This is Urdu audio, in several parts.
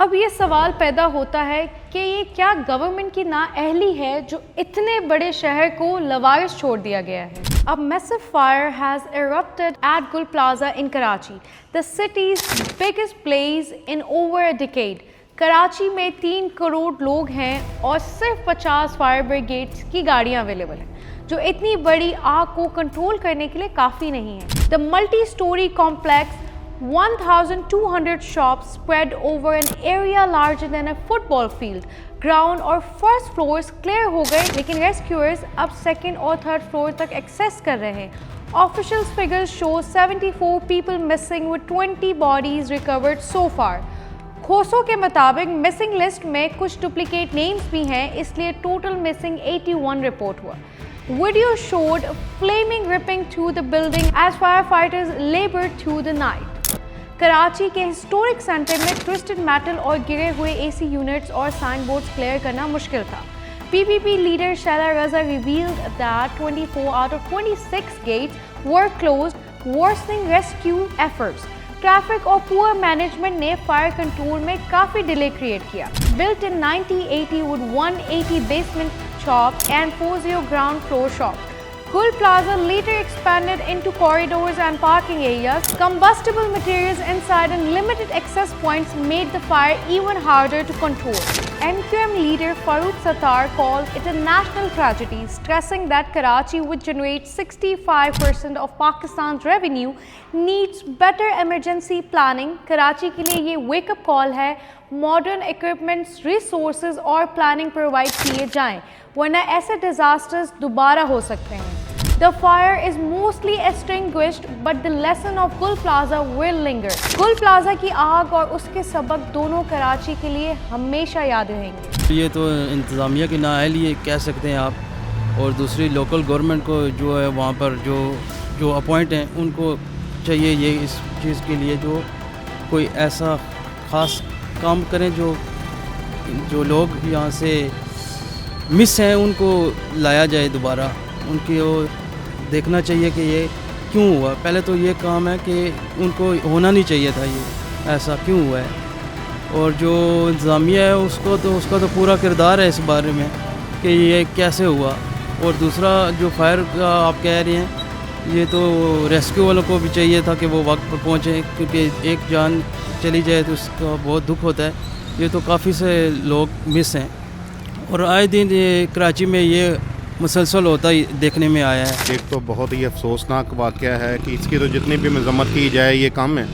اب یہ سوال پیدا ہوتا ہے کہ یہ کیا گورنمنٹ کی نااہلی ہے جو اتنے بڑے شہر کو لوارس چھوڑ دیا گیا ہے. A massive fire has erupted at Gul Plaza in Karachi, the city's biggest blaze in over a decade. Karachi میں 3 کروڑ لوگ ہیں اور صرف 50 فائر بریگیڈز کی گاڑیاں اویلیبل ہیں جو اتنی بڑی آگ کو کنٹرول کرنے کے لیے کافی نہیں ہے. The multi-story complex 1,200 shops spread over an area larger than a football field. Ground اور first floors clear ہو گئے لیکن rescuers اب second اور third floor تک access کر رہے ہیں. Official figures show 74 people missing with 20 bodies recovered so far. کھوسوں کے مطابق مسنگ لسٹ میں کچھ ڈپلیکیٹ نیمز بھی ہیں اس لیے ٹوٹل مسنگ 81 رپورٹ ہوا. Video showed flaming ripping through the building as firefighters labored through the night. Karachi کے ہسٹورک سینٹر میں ٹوسٹڈ میٹل اور گرے ہوئے اے سی یونٹس اور سائن بورڈز کلیئر کرنا مشکل تھا. P P P leader Sheila Raza revealed that 24 out of 26 gates were closed, worsening rescue efforts. Traffic اور پور مینجمنٹ نے فائر کنٹرول میں کافی ڈیلے کریٹ کیا. Built in 1980 with 180 basement shop and 40 ground floor shop. Gul Plaza later expanded into corridors and parking areas. Combustible materials inside and limited access points made the fire even harder to control. MQM leader Farooq Sattar called it a national tragedy, stressing that Karachi, which generates 65% of Pakistan's revenue, needs better emergency planning. Karachi کے لیے یہ wake up call ہے modern equipments, resources اور planning provide کیے جائیں ورنہ ایسے disasters دوبارہ ہو سکتے ہیں. The fire is mostly extinguished, but the lesson of Gul Plaza will linger. Gul Plaza کی آگ اور اس کے سبق دونوں کراچی کے لیے ہمیشہ یاد رہیں گے. یہ تو انتظامیہ کی نااہلی کہہ سکتے ہیں آپ، اور دوسری لوکل گورنمنٹ کو جو ہے وہاں پر جو اپوائنٹ ہیں ان کو چاہیے یہ اس چیز کے لیے جو کوئی ایسا خاص کام کریں جو لوگ یہاں سے مس ہیں ان کو لایا جائے دوبارہ. ان کی وہ دیکھنا چاہیے کہ یہ کیوں ہوا. پہلے تو یہ کام ہے کہ ان کو ہونا نہیں چاہیے تھا یہ ایسا کیوں ہوا ہے، اور جو انتظامیہ ہے اس کا تو پورا کردار ہے اس بارے میں کہ یہ کیسے ہوا. اور دوسرا جو فائر کا آپ کہہ رہے ہیں یہ تو ریسکیو والوں کو بھی چاہیے تھا کہ وہ وقت پر پہنچیں کیونکہ ایک جان چلی جائے تو اس کا بہت دکھ ہوتا ہے. یہ تو کافی سے لوگ مس ہیں اور آئے دن یہ کراچی میں یہ مسلسل ہوتا ہی دیکھنے میں آیا ہے. ایک تو بہت ہی افسوسناک واقعہ ہے کہ اس کی تو جتنی بھی مذمت کی جائے یہ کم ہے،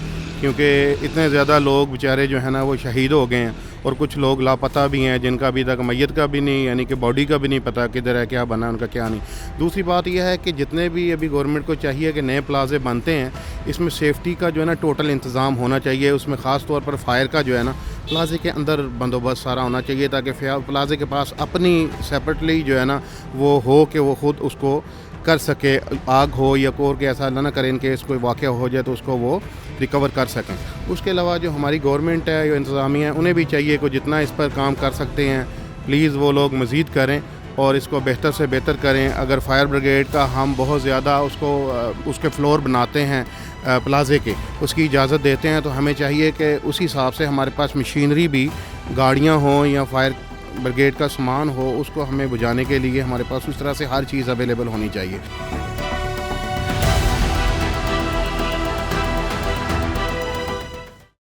کیونکہ اتنے زیادہ لوگ بیچارے جو ہیں نا وہ شہید ہو گئے ہیں اور کچھ لوگ لاپتہ بھی ہیں جن کا ابھی تک میت کا بھی نہیں، یعنی کہ باڈی کا بھی نہیں پتہ کدھر ہے، کیا بنا ان کا کیا نہیں. دوسری بات یہ ہے کہ جتنے بھی ابھی گورنمنٹ کو چاہیے کہ نئے پلازے بنتے ہیں اس میں سیفٹی کا جو ہے نا ٹوٹل انتظام ہونا چاہیے. اس میں خاص طور پر فائر کا جو ہے نا پلازے کے اندر بندوبست سارا ہونا چاہیے تاکہ پلازے کے پاس اپنی سیپریٹلی جو ہے نا وہ ہو کہ وہ خود اس کو کر سکے. آگ ہو یا کور کے ایسا اللہ نہ کریں کہ اس کوئی واقعہ ہو جائے تو اس کو وہ ریکور کر سکیں. اس کے علاوہ جو ہماری گورنمنٹ ہے جو انتظامیہ ہے انہیں بھی چاہیے کہ جتنا اس پر کام کر سکتے ہیں پلیز وہ لوگ مزید کریں اور اس کو بہتر سے بہتر کریں. اگر فائر بریگیڈ کا ہم بہت زیادہ اس کے فلور بناتے ہیں پلازے کے، اس کی اجازت دیتے ہیں تو ہمیں چاہیے کہ اسی حساب سے ہمارے پاس مشینری بھی گاڑیاں ہوں یا فائر بریگیڈ کا سامان ہو اس کو ہمیں بجھانے کے لیے ہمارے پاس اس طرح سے ہر چیز اویلیبل ہونی چاہیے.